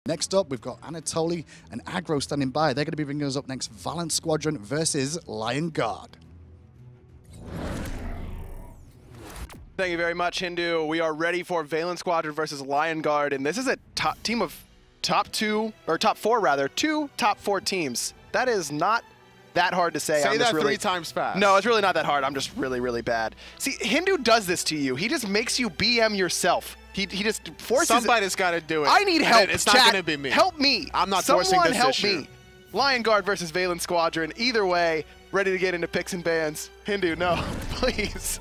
Next up, we've got Anatoly and Aggro standing by. They're going to be bringing us up next, Valance Squadron versus Lion Guard. Thank you very much, Hindu. We are ready for Valance Squadron versus Lion Guard, and this is a team of top four rather, two top four teams. That is not that hard to say. Say that really 3 times fast. No, it's really not that hard. I'm just really, really bad. See, Hindu does this to you. He just makes you BM yourself. He just forces. Somebody's got to do it. I need help. It's not going to be me. Help me. I'm not Someone forcing this help issue. me. Lion Guard versus Valance Squadron. Either way, ready to get into picks and bans. Hindu, no, please.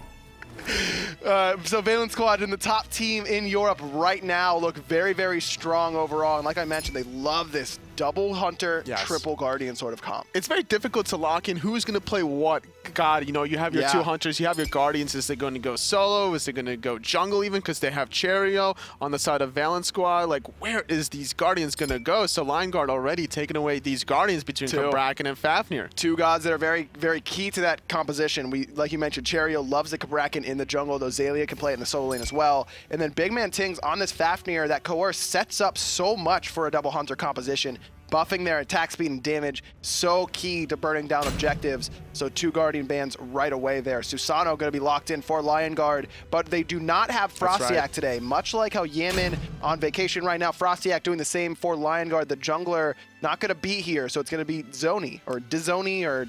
So Valance Squadron, the top team in Europe right now, look very, very strong overall. And like I mentioned, they love this double hunter, triple guardian sort of comp. It's very difficult to lock in who's going to play what god. You know, you have your 2 hunters, you have your guardians. Is they going to go solo? Is they going to go jungle even? Because they have Cherryo on the side of Valance Squad. Like, where is these guardians going to go? So Lion Guard already taking away these guardians between Khepri and Fafnir. 2 gods that are very, very key to that composition. Like you mentioned, Cherryo loves the Khepri in the jungle, though Xaliea can play it in the solo lane as well. And then BigManTingz on this Fafnir, that coerce sets up so much for a double hunter composition. Buffing their attack speed and damage, so key to burning down objectives. So 2 Guardian bans right away there. Susano going to be locked in for Lion Guard, but they do not have Frezzyy today. Much like how Yaman on vacation right now, Frezzyy doing the same for Lion Guard. The jungler not going to be here, so it's going to be Dzoni or Dzoni or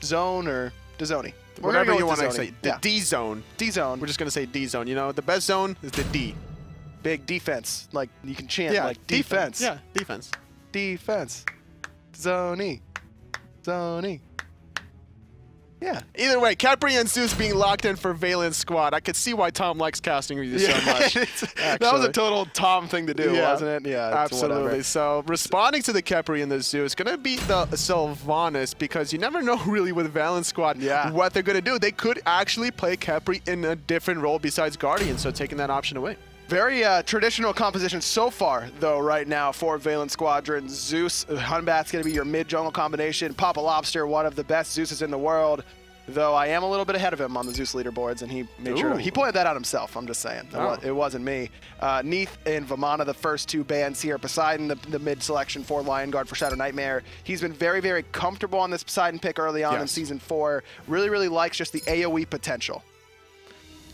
Zone or Dzoni. Whatever you want to say. The D-zone. D-zone. We're just going to say D-zone. You know, the best zone is the D. Big defense. Like, you can chant like defense. Yeah, defense. Defense. Dzoni. Dzoni. Yeah. Either way, Khepri and Zeus being locked in for Valance Squad. I could see why Tom likes casting with you so much. That was a total Tom thing to do, wasn't it? Yeah, absolutely. Whatever. So responding to the Khepri and the Zeus, going to be the Sylvanus, because you never know really with Valance Squad what they're going to do. They could actually play Khepri in a different role besides Guardian, so taking that option away. Very traditional composition so far, though, right now for Valance Squadron. Zeus, Hunbat's going to be your mid-jungle combination. Papa Lawbster, one of the best Zeuses in the world, though I am a little bit ahead of him on the Zeus leaderboards, and he made sure he pointed that out himself, I'm just saying. It wasn't me. Neith and Vamana, the first 2 bans here. Poseidon, the mid-selection for Lion Guard for ShadowNightmare. He's been very, very comfortable on this Poseidon pick early on in Season 4. Really, really likes just the AoE potential.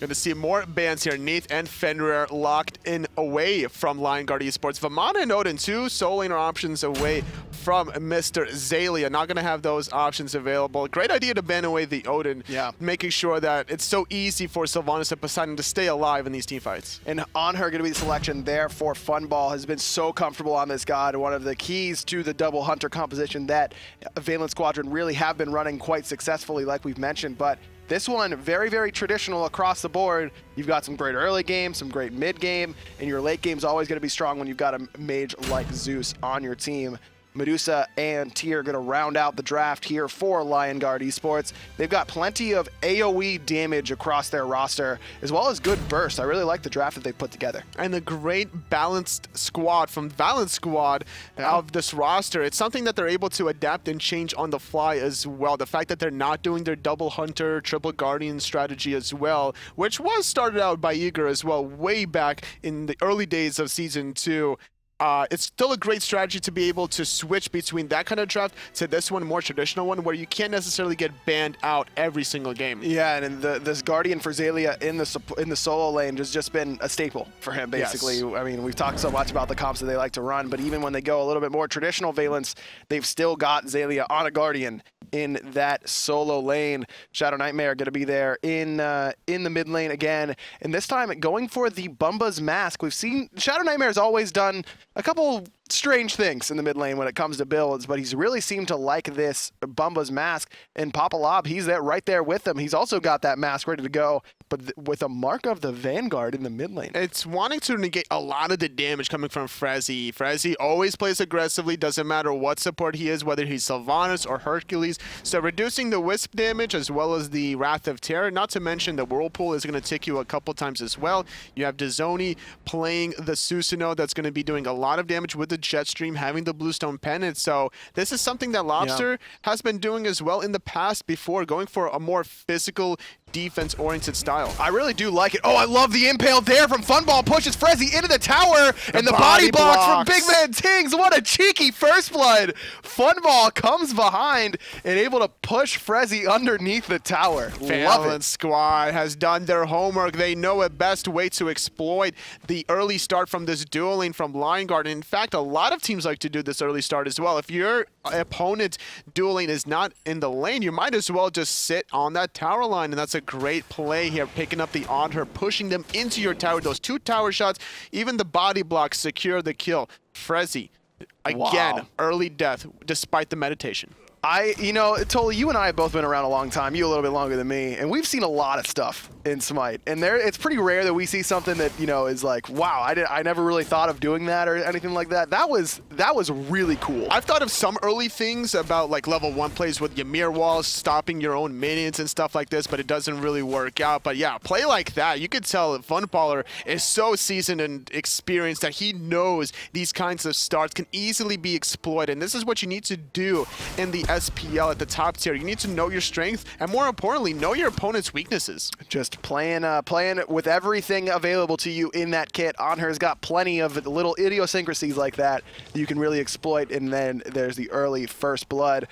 Going to see more bans here. Neith and Fenrir locked in away from Lion Guard Esports. Vamana and Odin, 2 solo laner options away from Mr. Xaliea. Not going to have those options available. Great idea to ban away the Odin. Making sure that it's so easy for Sylvanus and Poseidon to stay alive in these teamfights. And Anhur going to be the selection there for Funballer. Has been so comfortable on this god. One of the keys to the double hunter composition that Valance Squadron really have been running quite successfully, like we've mentioned. But this one, very, very traditional across the board. You've got some great early game, some great mid game, and your late game's always going to be strong when you've got a mage like Zeus on your team. Medusa and Tian are going to round out the draft here for Lion Guard Esports. They've got plenty of AoE damage across their roster, as well as good burst. I really like the draft that they put together. And the great balanced squad from Valance Squad of this roster. It's something that they're able to adapt and change on the fly as well. The fact that they're not doing their double hunter, triple guardian strategy as well, which was started out by Eager as well way back in the early days of Season 2. It's still a great strategy to be able to switch between that kind of draft to this one, more traditional one, where you can't necessarily get banned out every single game. Yeah, and this Guardian for Xaliea in the solo lane has just been a staple for him, basically. I mean, we've talked so much about the comps that they like to run, but even when they go a little bit more traditional Valance, they've still got Xaliea on a Guardian in that solo lane. ShadowNightmare going to be there in the mid lane again, and this time going for the Bumba's Mask. We've seen ShadowNightmare has always done a couple strange things in the mid lane when it comes to builds, but he's really seemed to like this Bumba's Mask, and Papa Lob, he's right there with him. He's also got that mask ready to go, but with a mark of the Vanguard in the mid lane. It's wanting to negate a lot of the damage coming from Frezzyy. Frezzyy always plays aggressively, doesn't matter what support he is, whether he's Sylvanus or Hercules. So reducing the Wisp damage as well as the Wrath of Terror, not to mention the Whirlpool is going to tick you a couple times as well. You have Dzoni playing the Susano that's going to be doing a lot of damage with the Jetstream, having the Bluestone Pennant. So this is something that Lawbster has been doing as well in the past before, going for a more physical defense-oriented style. I really do like it. Oh, I love the impale there from Funball. Pushes Frezzyy into the tower, and the body block from BigManTingz. What a cheeky first blood. Funball comes behind and able to push Frezzyy underneath the tower. Valance Squad has done their homework. They know a best way to exploit the early start from this duel lane from Guard. In fact, a lot of teams like to do this early start as well. If your opponent's duel lane is not in the lane, you might as well just sit on that tower line, and that's a great play here, picking up the Anhur, pushing them into your tower. Those 2 tower shots, even the body blocks secure the kill. Frezzyy, again, early death despite the meditation. You know, Toli, you and I have both been around a long time, you a little bit longer than me, and we've seen a lot of stuff in Smite. And it's pretty rare that we see something that, you know, is like, wow, I never really thought of doing that or anything like that. That was really cool. I've thought of some early things about like level 1 plays with Ymir walls, stopping your own minions and stuff like this, but it doesn't really work out. But yeah, play like that, you could tell that Funballer is so seasoned and experienced that he knows these kinds of starts can easily be exploited. And this is what you need to do in the SPL at the top tier. You need to know your strength, and more importantly, know your opponent's weaknesses. Just playing with everything available to you in that kit. Anhur's got plenty of little idiosyncrasies like that you can really exploit, and then there's the early first blood.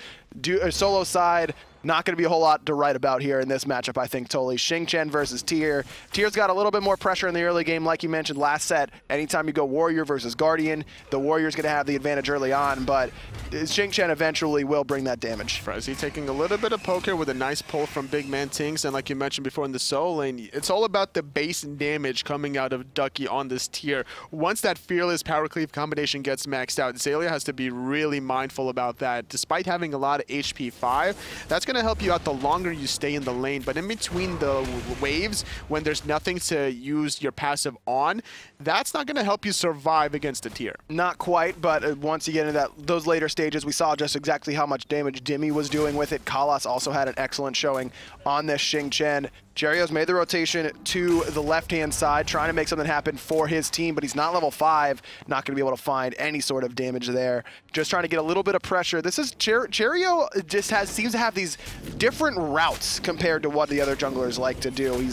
Solo side, not going to be a whole lot to write about here in this matchup, I think, Toli. Xing versus Tier. Tier's got a little bit more pressure in the early game, like you mentioned last set. Anytime you go Warrior versus Guardian, the Warrior's going to have the advantage early on, but Xing eventually will bring that damage. Frezzyy taking a little bit of poker with a nice pull from BigManTingz, and like you mentioned before in the solo lane, it's all about the base damage coming out of Ducky on this Tier. Once that Fearless Power Cleave combination gets maxed out, Xaliea has to be really mindful about that. Despite having a lot of HP 5, that's going to help you out the longer you stay in the lane, but in between the waves, when there's nothing to use your passive on, that's not going to help you survive against a Tier. Not quite, but once you get into those later stages, we saw just exactly how much damage Dimmy was doing with it. Kalas also had an excellent showing on this Xing. Cherryo's made the rotation to the left-hand side, trying to make something happen for his team, but he's not level 5, not going to be able to find any sort of damage there. Just trying to get a little bit of pressure. This is Cherryo just seems to have these different routes compared to what the other junglers like to do.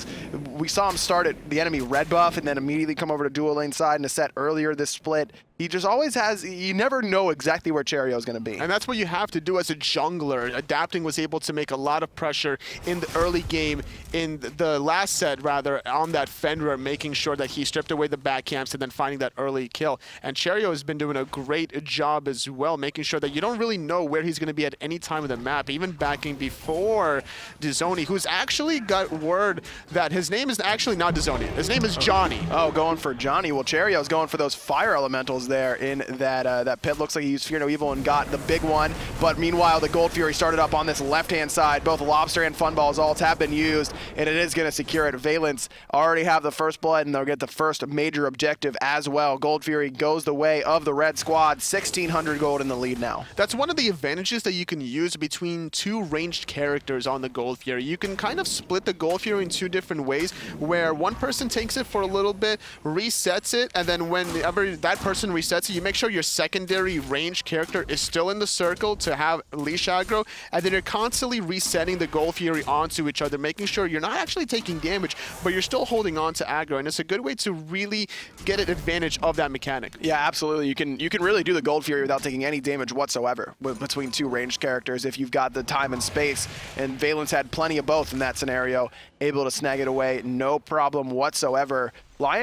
We saw him start at the enemy red buff and then immediately come over to dual lane side in a set earlier this split. He just always has, you never know exactly where Cherryo is going to be. And that's what you have to do as a jungler. Adapting was able to make a lot of pressure in the early game, in the last set rather, on that Fenrir, making sure that he stripped away the back camps and then finding that early kill. And Cherryo has been doing a great job as well, making sure that you don't really know where he's going to be at any time of the map, even backing before Dzoni, who's actually got word that his name is actually not Dzoni. His name is Johnny. Oh, going for Johnny. Well, Cherryo's going for those fire elementals there in that pit. Looks like he used Fear No Evil and got the big one, but meanwhile the Gold Fury started up on this left-hand side. Both Lawbster and Funball's ults have been used, and it is going to secure it. Valance already have the first blood, and they'll get the first major objective as well. Gold Fury goes the way of the red squad. 1,600 gold in the lead now. That's one of the advantages that you can use between 2 ranged characters on the Gold Fury. You can kind of split the Gold Fury in 2 different ways, where one person takes it for a little bit, resets it, and then whenever that person resets it, you make sure your secondary ranged character is still in the circle to have leash aggro, and then you're constantly resetting the Gold Fury onto each other, making sure you're not actually taking damage, but you're still holding on to aggro, and it's a good way to really get an advantage of that mechanic. Yeah, absolutely. You can really do the Gold Fury without taking any damage whatsoever between 2 ranged characters if you've got the time and space, and Valance had plenty of both in that scenario, able to snag it away, no problem whatsoever.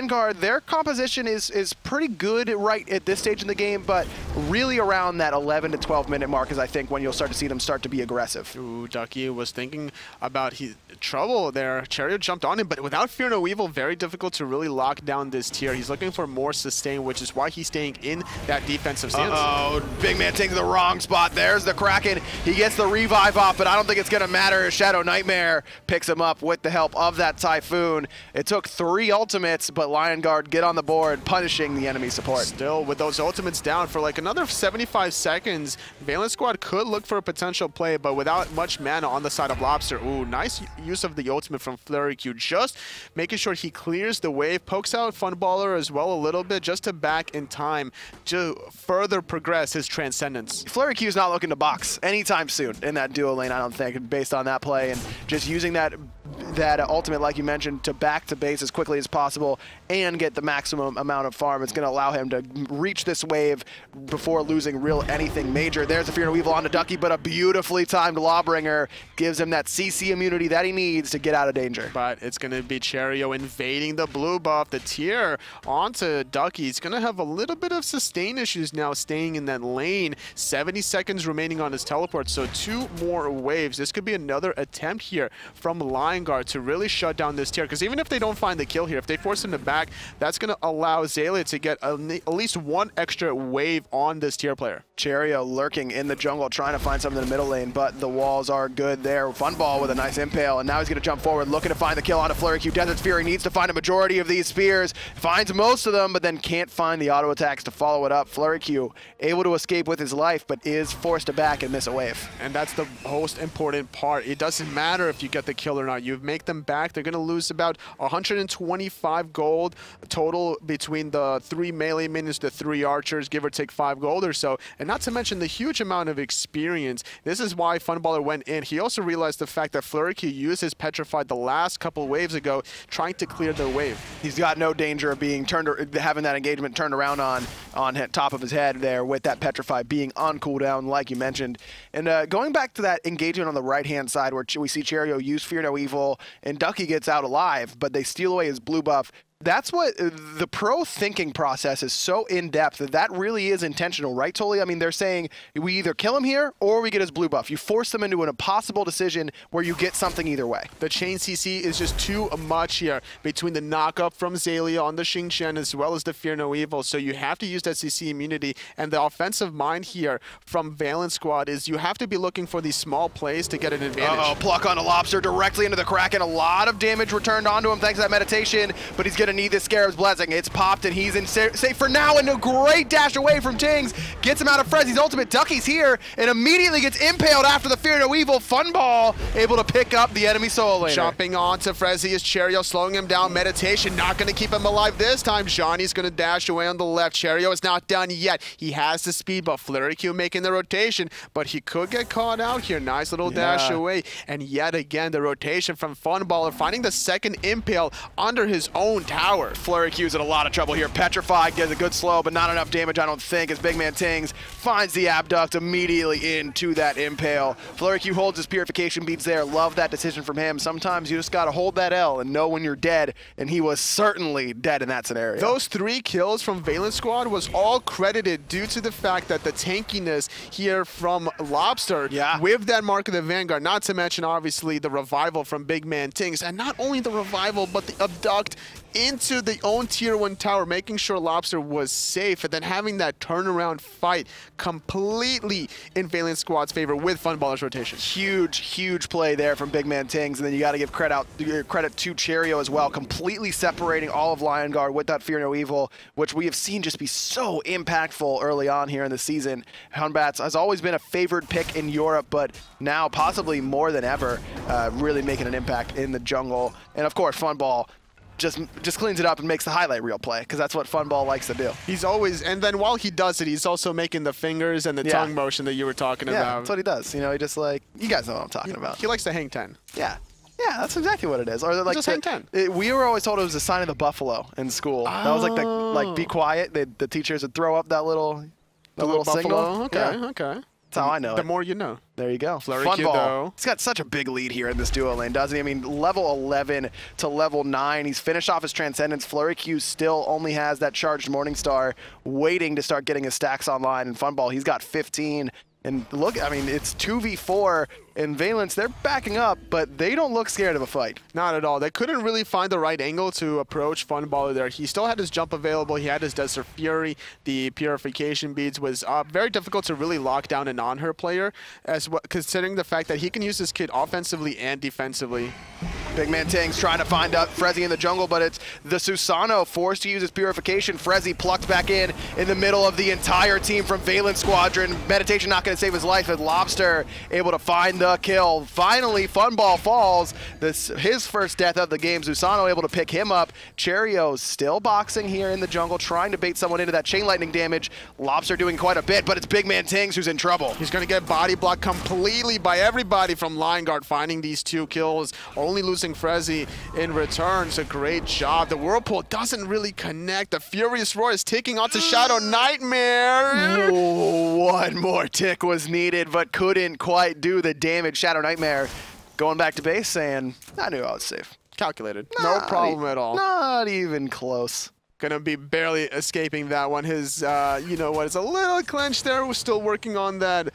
Guard, their composition is pretty good right at this stage in the game, but really around that 11 to 12 minute mark is, I think, when you'll start to see them start to be aggressive. Ooh, Ducky was thinking about his trouble there. Cherryo jumped on him, but without Fear No Evil, very difficult to really lock down this tier. He's looking for more sustain, which is why he's staying in that defensive stance. Uh-oh, BigManTingz the wrong spot. There's the Kraken. He gets the revive off, but I don't think it's going to matter. ShadowNightmare picks him up with the help of that Typhoon. It took 3 ultimates, but Guard get on the board, punishing the enemy support. Still, with those ultimates down for like another 75 seconds, Valance Squad could look for a potential play, but without much mana on the side of Lawbster. Ooh, nice use of the ultimate from FleuryQ, just making sure he clears the wave, pokes out Funballer as well a little bit, just to back in time to further progress his transcendence. FleuryQ is not looking to box anytime soon in that duo lane, I don't think, based on that play, and just using that that ultimate, like you mentioned, to back to base as quickly as possible and get the maximum amount of farm. It's going to allow him to reach this wave before losing anything major. There's the Fear No Evil onto Ducky, but a beautifully timed Lawbringer gives him that CC immunity that he needs to get out of danger. But it's going to be Cherryo invading the blue buff. The tier onto Ducky. He's going to have a little bit of sustain issues now staying in that lane. 70 seconds remaining on his teleport, so 2 more waves. This could be another attempt here from Guard to really shut down this tier, because even if they don't find the kill here, if they force him to back, that's going to allow Xaliea to get at least 1 extra wave on this tier player. Cherryo lurking in the jungle, trying to find something in the middle lane, but the walls are good there. Funball with a nice impale, and now he's going to jump forward, looking to find the kill onto FleuryQ. Desert's Fury needs to find a majority of these spears, finds most of them, but then can't find the auto attacks to follow it up. FleuryQ able to escape with his life, but is forced to back and miss a wave. And that's the most important part. It doesn't matter if you get the kill or not. You make them back, they're going to lose about 125 gold total between the 3 melee minions, the 3 archers, give or take 5 gold or so. And not to mention the huge amount of experience. This is why Funballer went in. He also realized the fact that FleuryQ used his Petrified the last couple waves ago, trying to clear their wave. He's got no danger of being having that engagement turned around on top of his head there with that Petrified being on cooldown, like you mentioned. And going back to that engagement on the right-hand side where we see Cherryo use Fear No Evil and Ducky gets out alive, but they steal away his blue buff. That's what the pro thinking process is so in-depth that really is intentional, right, Tolly? I mean, they're saying we either kill him here or we get his blue buff. You force them into an impossible decision where you get something either way. The chain CC is just too much here between the knockup from Xaliea on the Xing as well as the Fear No Evil. So you have to use that CC immunity. And the offensive mind here from Valance Squad is you have to be looking for these small plays to get an advantage. Uh-oh, pluck on a Lawbster directly into the Kraken. A lot of damage returned onto him thanks to that meditation, but he's going to need this Scarab's Blessing. It's popped and he's in safe for now, and a great dash away from Tingz. Gets him out of Frezzy's ultimate. Ducky's here and immediately gets impaled after the Fear No Evil. Funball able to pick up the enemy solo laner. Jumping onto Frezzyy is Cherryo, slowing him down. Meditation not going to keep him alive this time. Johnny's going to dash away on the left. Cherryo is not done yet. He has the speed buff. FleuryQ making the rotation, but he could get caught out here. Nice little dash away. And yet again, the rotation from Funballer, finding the second impale under his own tower. FleuryQ's in a lot of trouble here. Petrified gets a good slow, but not enough damage, I don't think, as BigManTingz finds the abduct immediately into that impale. FleuryQ holds his purification beads there. Love that decision from him. Sometimes you just got to hold that L and know when you're dead, and he was certainly dead in that scenario. Those 3 kills from Valance Squad was all credited due to the fact that the tankiness here from Lawbster with that Mark of the Vanguard, not to mention obviously the revival from BigManTingz, and not only the revival, but the abduct into the own tier 1 tower, making sure Lawbster was safe, and then having that turnaround fight completely in Valance Squad's favor with Funballer's rotation. Huge play there from BigManTingz, and then you got to give credit to Cherryo as well, completely separating all of Guard with that Fear No Evil, which we have seen just be so impactful early on here in the season. Batz has always been a favored pick in Europe, but now possibly more than ever, really making an impact in the jungle. And of course, Funball just cleans it up and makes the highlight reel play, because that's what Funball likes to do. He's always, and then while he does it, he's also making the fingers and the tongue motion that you were talking about. Yeah, that's what he does. You know, he just like, you guys know what I'm talking about. He likes to hang 10. Yeah. Yeah, that's exactly what it is. Or like just hang 10. We were always told it was the sign of the buffalo in school. That was like the be quiet. The teachers would throw up that little signal. Okay. That's how I know it. The more you know. There you go. FleuryQ, though. He's got such a big lead here in this duo lane, doesn't he? I mean, level 11 to level 9. He's finished off his Transcendence. FleuryQ still only has that charged Morningstar waiting to start getting his stacks online. And Funball, he's got 15. And look, I mean, it's 2v4, and Valance, they're backing up, but they don't look scared of a fight. Not at all. They couldn't really find the right angle to approach Funballer there. He still had his jump available. He had his Desert Fury. The Purification Beads was very difficult to really lock down an Anhur player, as well, considering the fact that he can use his kit offensively and defensively. BigManTingz trying to find out Frezzyy in the jungle, but it's the Susano forced to use his Purification. Frezzyy plucked back in the middle of the entire team from Valance Squadron. Meditation not going to save his life, but Lawbster able to find the kill. Finally, Funball falls. His first death of the game. Susano able to pick him up. Cherryo still boxing here in the jungle, trying to bait someone into that chain lightning damage. Lawbster doing quite a bit, but it's BigManTingz who's in trouble. He's going to get body blocked completely by everybody from Guard, finding these 2 kills, only losing forcing Frezzyy in return. It's a great job. The Whirlpool doesn't really connect. The Furious Roar is taking on to ShadowNightmare. One more tick was needed, but couldn't quite do the damage. ShadowNightmare going back to base saying, I knew I was safe. Calculated. No problem at all. Not even close. Gonna be barely escaping that one. His, you know what, it's a little clenched there. We're still working on that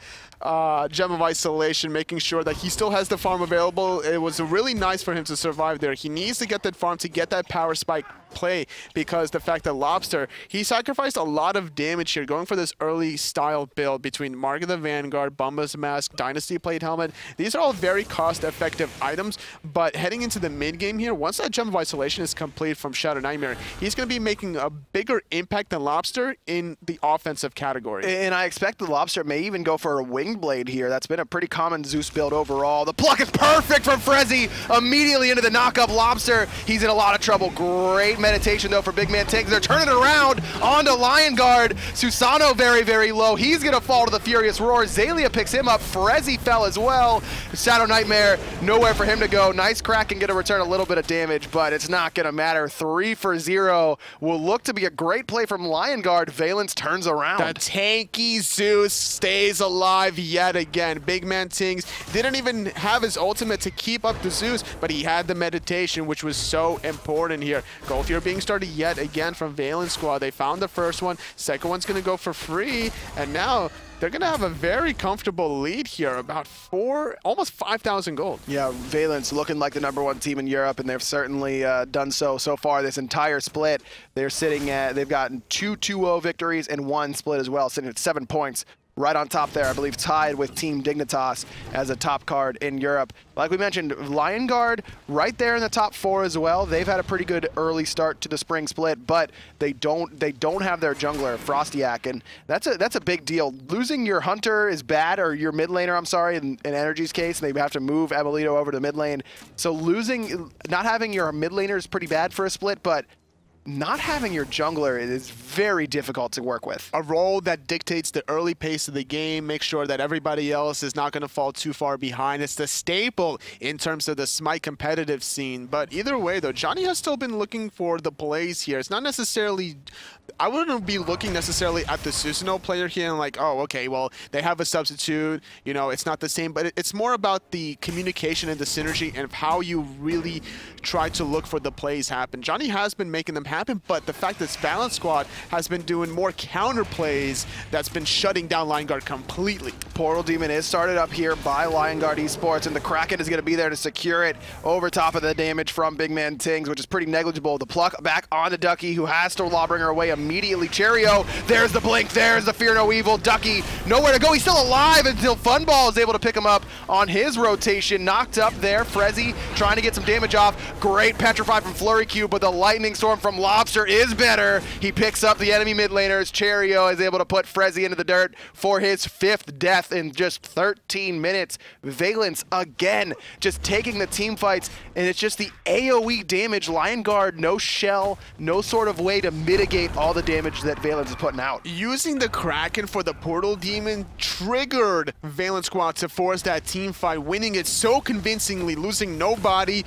Gem of Isolation, making sure that he still has the farm available. It was really nice for him to survive there. He needs to get that farm to get that power spike play, because the fact that Lawbster, he sacrificed a lot of damage here going for this early style build between Mark of the Vanguard, Bumba's Mask, Dynasty Plate Helmet. These are all very cost-effective items, but heading into the mid-game here, once that Gem of Isolation is complete from ShadowNightmare, he's going to be making a bigger impact than Lawbster in the offensive category. And I expect the Lawbster may even go for a Wing Blade here. That's been a pretty common Zeus build overall. The pluck is perfect from Frezzyy. Immediately into the knock-up Lawbster. He's in a lot of trouble. Great meditation though for BigManTingz. They're turning it around onto Lion Guard. Susano very, very low. He's gonna fall to the Furious Roar. Xaliea picks him up. Frezzyy fell as well. ShadowNightmare, nowhere for him to go. Nice crack and gonna return a little bit of damage, but it's not gonna matter. 3 for 0 will look to be a great play from Lion Guard. Valance turns around. The tanky Zeus stays alive yet again. BigManTingz didn't even have his ultimate to keep up the Zeus, but he had the meditation, which was so important here. Go Fear being started yet again from Valance Squad. They found the first one. Second one's going to go for free. And now they're going to have a very comfortable lead here, about almost 5,000 gold. Yeah, Valance looking like the #1 team in Europe, and they've certainly done so far this entire split. They're sitting at, they've gotten 2 2-0 victories and 1 split as well, sitting at 7 points. Right on top there, I believe tied with Team Dignitas as a top card in Europe. Like we mentioned, Lion Guard right there in the top 4 as well. They've had a pretty good early start to the spring split, but they don't have their jungler, Frostiak, and that's a big deal. Losing your hunter is bad, or your mid laner, I'm sorry, in Energy's case, they have to move Abolito over to the mid lane. So not having your mid laner is pretty bad for a split, but not having your jungler is very difficult to work with. A role that dictates the early pace of the game, make sure that everybody else is not going to fall too far behind. It's the staple in terms of the Smite competitive scene. But either way, though, Dzoni has still been looking for the plays here. It's not necessarily... I wouldn't be looking necessarily at the Susano player here and like, oh, okay, well, they have a substitute, you know, it's not the same, but it's more about the communication and the synergy and how you really try to look for the plays happen. Dzoni has been making them happen, but the fact that Valance Squad has been doing more counter plays that's been shutting down Lion Guard completely. Portal Demon is started up here by Guard Esports, and the Kraken is going to be there to secure it over top of the damage from BigManTingz, which is pretty negligible. The pluck back onto Ducky, who has to Lawbringer away immediately. Cherryo, there's the blink, there's the Fear No Evil. Ducky, nowhere to go. He's still alive until Funball is able to pick him up on his rotation. Knocked up there. Frezzyy trying to get some damage off. Great Petrify from FleuryQ, but the Lightning Storm from Lawbster is better. He picks up the enemy mid laners. Cherryo is able to put Frezzyy into the dirt for his 5th death in just 13 minutes. Valance again just taking the team fights, and it's just the AoE damage. Lion Guard, no shell, no sort of way to mitigate all the damage that Valance is putting out. Using the Kraken for the Portal Demon triggered Valance Squad to force that team fight, winning it so convincingly, losing nobody,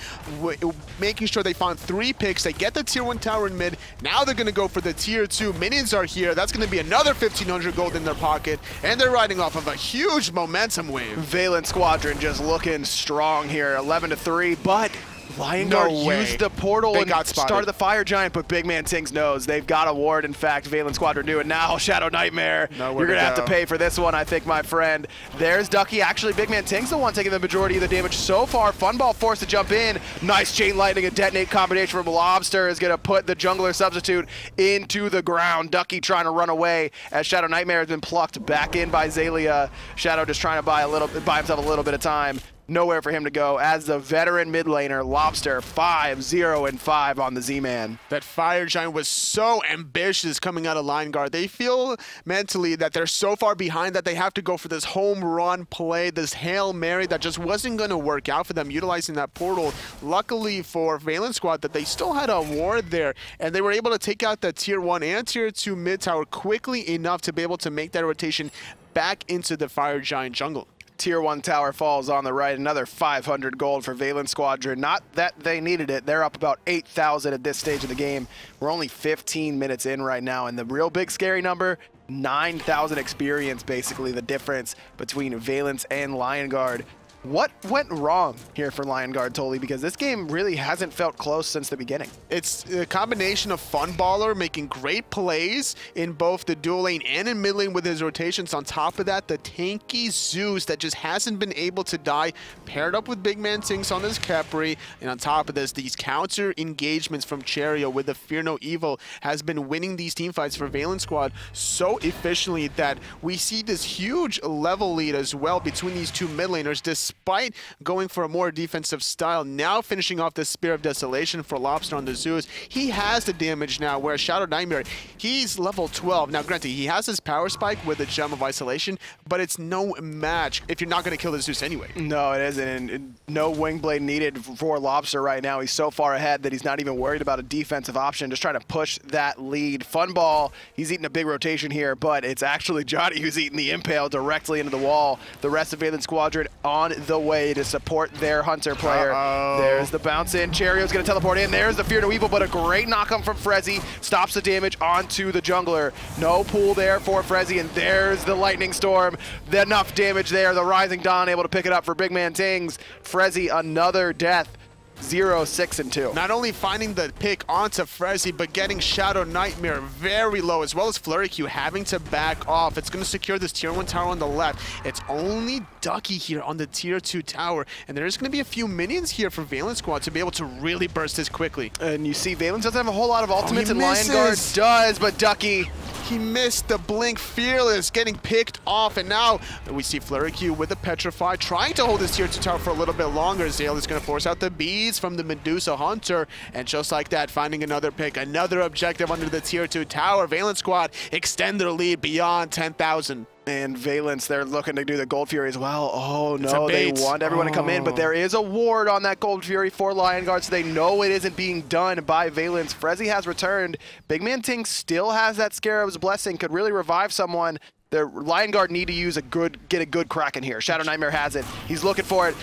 making sure they found 3 picks. They get the tier 1 tower in mid. Now they're going to go for the tier 2. Minions are here. That's going to be another 1,500 gold in their pocket, and they're riding off of a huge momentum wave. Valance Squadron just looking strong here, 11-3, but Lion Guard used the portal and started the Fire Giant, but BigManTingz knows they've got a ward. In fact, Valance Squadron do it now. ShadowNightmare, you're going to have to pay for this one, I think, my friend. There's Ducky. Actually, BigManTingz the one taking the majority of the damage so far. Funball forced to jump in. Nice Chain Lightning and Detonate combination from Lawbster is going to put the jungler substitute into the ground. Ducky trying to run away as ShadowNightmare has been plucked back in by Xaliea. Shadow just trying to buy himself a little bit of time. Nowhere for him to go as the veteran mid laner, Lawbster, 5-0-5 on the Z-Man. That Fire Giant was so ambitious coming out of Lion Guard. They feel mentally that they're so far behind that they have to go for this home run play, this Hail Mary that just wasn't going to work out for them, utilizing that portal. Luckily for Valance Squad that they still had a ward there, and they were able to take out the tier 1 and tier 2 mid tower quickly enough to be able to make that rotation back into the Fire Giant jungle. Tier 1 tower falls on the right. Another 500 gold for Valance Squadron. Not that they needed it. They're up about 8,000 at this stage of the game. We're only 15 minutes in right now, and the real big scary number, 9,000 experience, basically the difference between Valance and Lion Guard. What went wrong here for Lion Guard, Tolly? Because this game really hasn't felt close since the beginning. It's a combination of Funballer making great plays in both the dual lane and in mid lane with his rotations. On top of that, the tanky Zeus that just hasn't been able to die, paired up with BigManTingz on his Khepri. And on top of this, these counter engagements from Cherryo with the Fear No Evil has been winning these teamfights for Valance Squad so efficiently that we see this huge level lead as well between these two mid laners, despite going for a more defensive style. Now finishing off the Spear of Desolation for Lawbster on the Zeus. He has the damage now, whereas ShadowNightmare, he's level 12. Now granted, he has his power spike with the Gem of Isolation, but it's no match if you're not going to kill the Zeus anyway. No, it isn't, and no Wing Blade needed for Lawbster right now. He's so far ahead that he's not even worried about a defensive option, just trying to push that lead. Funball, he's eating a big rotation here, but it's actually Dzoni who's eating the Impale directly into the wall. The rest of Valance Squadron on the way to support their Hunter player. There's the bounce in. Cherryo's going to teleport in. There's the Fear No Evil, but a great knock-on from Frezzyy. Stops the damage onto the jungler. No pull there for Frezzyy, and there's the Lightning Storm. Enough damage there. The Rising Dawn able to pick it up for BigManTingz. Frezzyy, another death. 0, 6, and 2. Not only finding the pick onto Frezzyy, but getting ShadowNightmare very low, as well as FleuryQ having to back off. It's going to secure this Tier 1 tower on the left. It's only Ducky here on the Tier 2 tower, and there's going to be a few minions here for Valance Squad to be able to really burst this quickly. And you see Valance doesn't have a whole lot of ultimates, and Lion Guard does, but Ducky... He missed the blink. Fearless getting picked off, and now we see FleuryQ with the Petrify trying to hold his Tier 2 tower for a little bit longer. Zale is going to force out the beads from the Medusa Hunter, and just like that, finding another pick, another objective under the Tier 2 tower. Valance Squad extend their lead beyond 10,000. And Valance, they're looking to do the Gold Fury as well. Oh no, they want everyone to come in, but there is a ward on that Gold Fury for Lion Guard, so they know it isn't being done by Valance. Frezzyy has returned. BigManTingz still has that Scarab's Blessing, could really revive someone. Their Lion Guard need to use get a good Kraken here. ShadowNightmare has it. He's looking for it.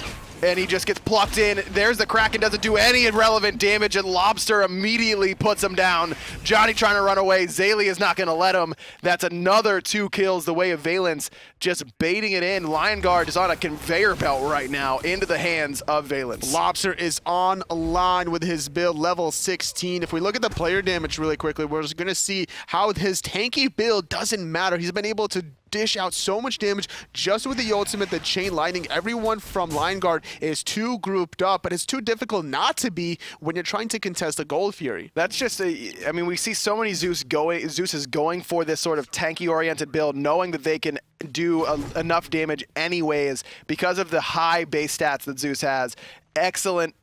And he just gets plucked in. There's the Kraken, doesn't do any irrelevant damage, and Lawbster immediately puts him down. Dzoni trying to run away. Xaliea is not going to let him. That's another 2 kills the way of Valance, just baiting it in. Lion Guard is on a conveyor belt right now into the hands of Valance. Lawbster is on line with his build, level 16. If we look at the player damage really quickly, we're just going to see how his tanky build doesn't matter. He's been able to dish out so much damage just with the ultimate, the Chain Lightning. Everyone from Lion Guard is too grouped up, but it's too difficult not to be when you're trying to contest the Gold Fury. That's just I mean, we see so many Zeus is going for this sort of tanky-oriented build, knowing that they can do enough damage anyways because of the high base stats that Zeus has. Excellent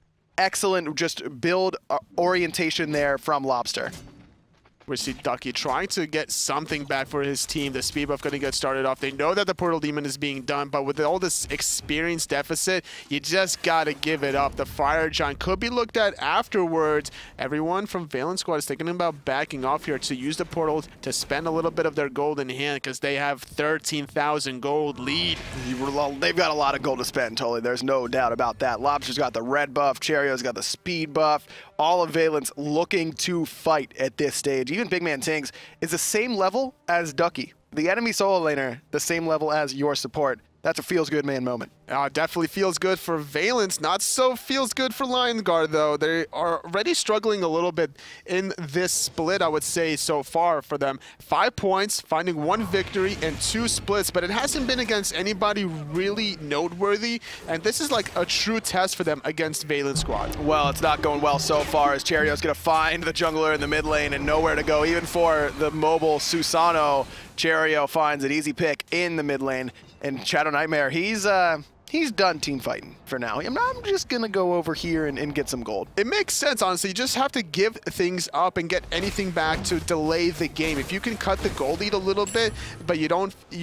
just build orientation there from Lawbster. We see Ducky trying to get something back for his team. The speed buff going to get started off. They know that the Portal Demon is being done, but with all this experience deficit, you just got to give it up. The Fire Giant could be looked at afterwards. Everyone from Valance Squad is thinking about backing off here to use the portal to spend a little bit of their gold in hand because they have 13,000 gold lead. They've got a lot of gold to spend, totally. There's no doubt about that. Lobster's got the red buff. Cherryo's got the speed buff. All of Valance looking to fight at this stage. Even BigManTingz is the same level as Ducky. The enemy solo laner, the same level as your support. That's a feels good man moment. Definitely feels good for Valance. Not so feels good for Lion Guard, though. They are already struggling a little bit in this split, I would say, so far for them. 5 points, finding 1 victory and 2 splits, but it hasn't been against anybody really noteworthy, and this is like a true test for them against Valance Squad. Well, it's not going well so far as Cherryo's going to find the jungler in the mid lane and nowhere to go. Even for the mobile Susano, Cherryo finds an easy pick in the mid lane. And ShadowNightmare, he's done team fighting for now. I'm just going to go over here and get some gold. It makes sense, honestly. You just have to give things up and get anything back to delay the game. If you can cut the gold lead a little bit, but you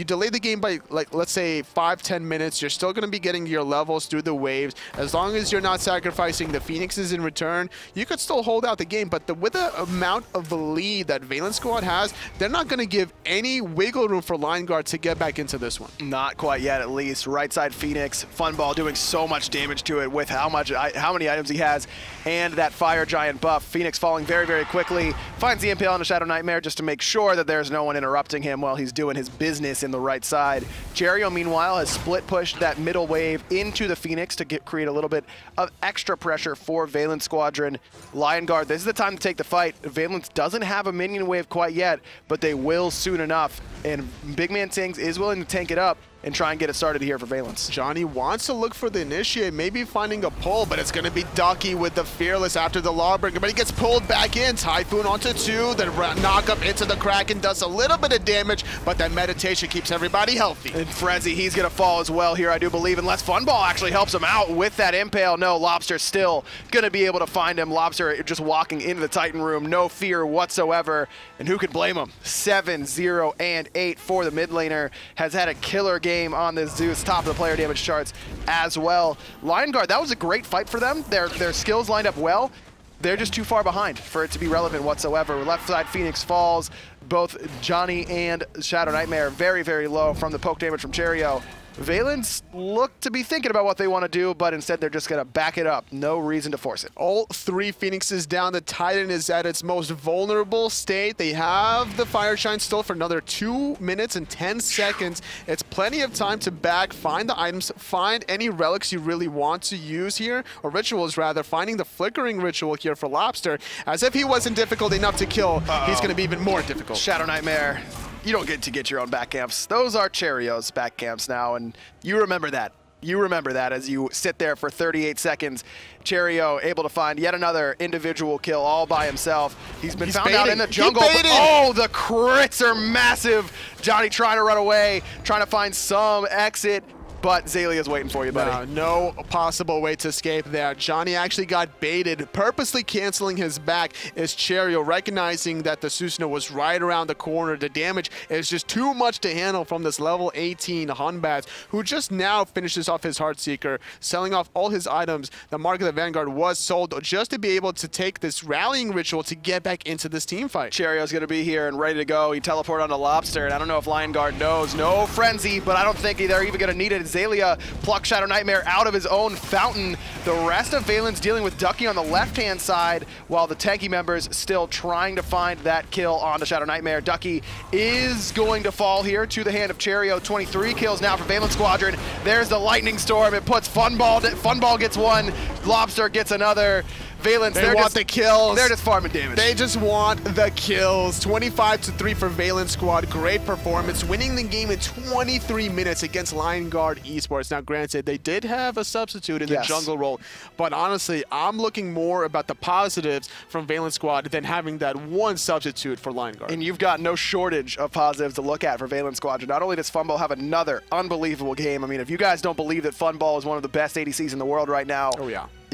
delay the game by, like, let's say 5-10 minutes, you're still going to be getting your levels through the waves. As long as you're not sacrificing the Phoenixes in return, you could still hold out the game. But with the amount of lead that Valance Squad has, they're not going to give any wiggle room for Lion Guard to get back into this one. Not quite yet, at least. Right side Phoenix, Funball doing so much damage to it with how many items he has, and that Fire Giant buff. Phoenix falling very, very quickly. Finds the impale on the ShadowNightmare just to make sure that there's no one interrupting him while he's doing his business in the right side. Cherryo, meanwhile, has split pushed that middle wave into the Phoenix to create a little bit of extra pressure for Valance Squadron. Lion Guard, this is the time to take the fight. Valance doesn't have a minion wave quite yet, but they will soon enough. And BigManTingz is willing to tank it up and try and get it started here for Valance. Dzoni wants to look for the initiate, maybe finding a pull, but it's going to be Ducky with the Fearless after the Lawbster, but he gets pulled back in. Typhoon onto 2, then knock up into the Kraken, does a little bit of damage, but that meditation keeps everybody healthy. And Frezzyy, he's going to fall as well here, I do believe, unless Funball actually helps him out with that impale. No, Lawbster still going to be able to find him. Lawbster just walking into the Titan room, no fear whatsoever, and who could blame him? 7-0-8 for the mid laner, has had a killer game on this Zeus, top of the player damage charts as well. Lion Guard, that was a great fight for them. Their skills lined up well. They're just too far behind for it to be relevant whatsoever. Left side Phoenix falls. Both Dzoni and ShadowNightmare very, very low from the poke damage from Cherryo. Valance look to be thinking about what they want to do, but instead they're just going to back it up. No reason to force it. All 3 Phoenixes down. The Titan is at its most vulnerable state. They have the Fire Shine still for another 2 minutes and 10 seconds. It's plenty of time to back, find the items, find any relics you really want to use here, or rituals rather, finding the flickering ritual here for Lawbster. As if he wasn't difficult enough to kill, he's going to be even more difficult. ShadowNightmare. You don't get to get your own back camps. Those are Cherryo's back camps now, and you remember that. You remember that as you sit there for 38 seconds. Cherryo able to find yet another individual kill all by himself. He's found out in the jungle. Oh, the crits are massive. Dzoni trying to run away, trying to find some exit. But Xalia's waiting for you, buddy. No possible way to escape there. Dzoni actually got baited, purposely canceling his back as Cherryo, recognizing that the Susano was right around the corner. The damage is just too much to handle from this level 18 Batz, who just now finishes off his Heartseeker, selling off all his items. The Mark of the Vanguard was sold just to be able to take this rallying ritual to get back into this team fight. Cherryo's going to be here and ready to go. He teleported onto Lawbster, and I don't know if Lion Guard knows. No Frenzy, but I don't think they're even going to need it. Xaliea plucks ShadowNightmare out of his own fountain. The rest of Valance dealing with Ducky on the left-hand side, while the tanky members still trying to find that kill onto ShadowNightmare. Ducky is going to fall here to the hand of Cherryo. 23 kills now for Valance Squadron. There's the lightning storm. It puts Funball. Funball gets one. Lawbster gets another. Valance, they want the kills. They're just farming damage. They just want the kills. 25-3 for Valance Squad. Great performance, winning the game in 23 minutes against Guard Esports. Now, granted, they did have a substitute in the jungle role, but honestly, I'm looking more about the positives from Valance Squad than having that one substitute for Guard. And you've got no shortage of positives to look at for Valance Squad. Not only does Funball have another unbelievable game, I mean, if you guys don't believe that Funball is one of the best ADCs in the world right now,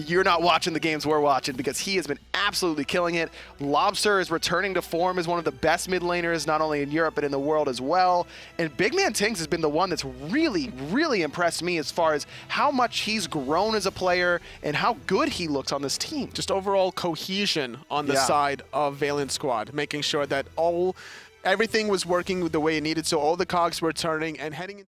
you're not watching the games we're watching, because he has been absolutely killing it. Lawbster is returning to form as one of the best mid laners, not only in Europe, but in the world as well. And BigManTingz has been the one that's really, really impressed me as far as how much he's grown as a player and how good he looks on this team. Just overall cohesion on the side of Valance Squad, making sure that everything was working the way it needed, so all the cogs were turning and heading